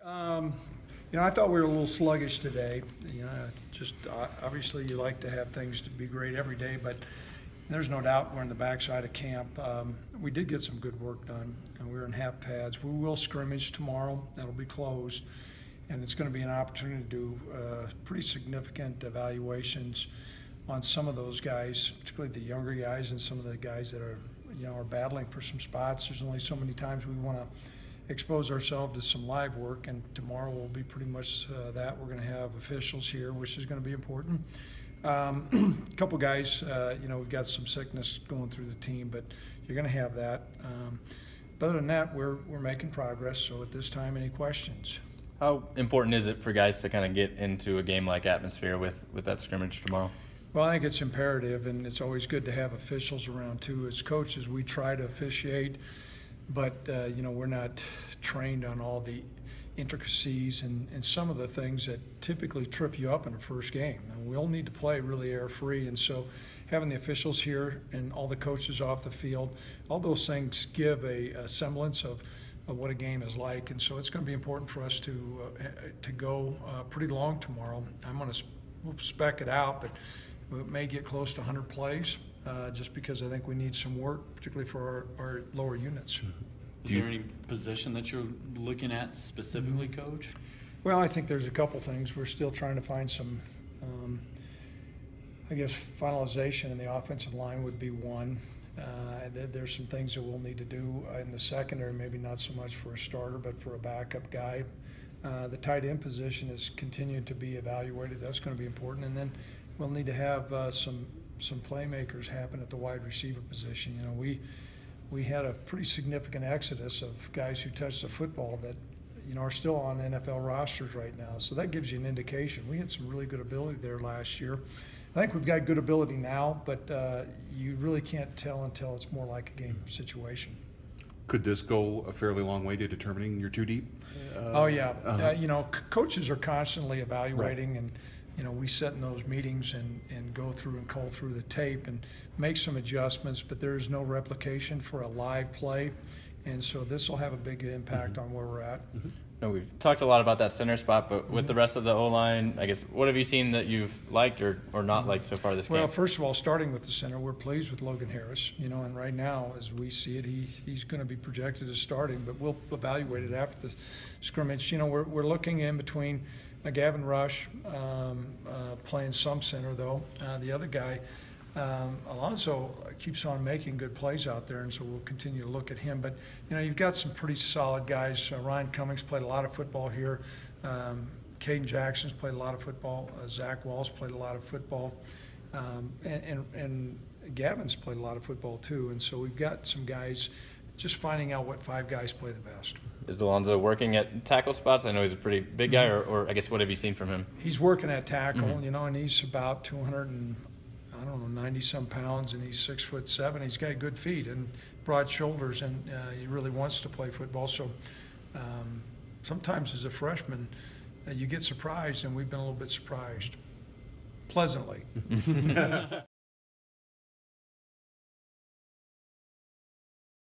I thought we were a little sluggish today. Just obviously you like to have things to be great every day, but there's no doubt we're in the backside of camp. We did get some good work done, and we were in half pads. We will scrimmage tomorrow. That'll be closed, and it's going to be an opportunity to do pretty significant evaluations on some of those guys, particularly the younger guys and some of the guys that are battling for some spots. There's only so many times we want to expose ourselves to some live work, and tomorrow will be pretty much that. We're going to have officials here, which is going to be important. A couple guys, we've got some sickness going through the team, but you're going to have that. But other than that, we're making progress. So at this time, any questions? How important is it for guys to kind of get into a game-like atmosphere with that scrimmage tomorrow? Well, I think it's imperative, and it's always good to have officials around too. As coaches, we try to officiate, but we're not trained on all the intricacies and some of the things that typically trip you up in the first game. And we'll need to play really air-free, and so having the officials here and all the coaches off the field, all those things give a semblance of what a game is like. And so it's going to be important for us to go pretty long tomorrow. We'll spec it out, but it may get close to 100 plays just because I think we need some work, particularly for our lower units. Is there any position that you're looking at specifically, Coach? Well, I think there's a couple things. We're still trying to find some, finalization in the offensive line would be one. There's some things that we'll need to do in the secondary, maybe not so much for a starter, but for a backup guy. The tight end position is continuing to be evaluated. That's going to be important. And then we'll need to have some playmakers happen at the wide receiver position. We had a pretty significant exodus of guys who touched the football that are still on NFL rosters right now. So that gives you an indication. We had some really good ability there last year. I think we've got good ability now, but you really can't tell until it's more like a game situation. Could this go a fairly long way to determining you're too deep? Oh yeah, coaches are constantly evaluating, right. And we sit in those meetings and go through and cull through the tape and make some adjustments, but there is no replication for a live play, and so this will have a big impact on where we're at. No, we've talked a lot about that center spot, but with the rest of the O-line, I guess, what have you seen that you've liked or not liked so far this game? Well, first of all, starting with the center, we're pleased with Logan Harris, and right now, as we see it, he's going to be projected as starting, but we'll evaluate it after the scrimmage. We're looking in between Gavin Rush playing some center, though. The other guy, Alonso, keeps on making good plays out there, and so we'll continue to look at him. But, you've got some pretty solid guys. Ryan Cummings played a lot of football here. Caden Jackson's played a lot of football. Zach Walls played a lot of football. And Gavin's played a lot of football, too. And so we've got some guys just finding out what five guys play the best. Is Alonso working at tackle spots? I know he's a pretty big guy, or I guess what have you seen from him? He's working at tackle, and he's about 90-some pounds, and he's 6'7". He's got good feet and broad shoulders, and he really wants to play football. So sometimes as a freshman, you get surprised, and we've been a little bit surprised, pleasantly.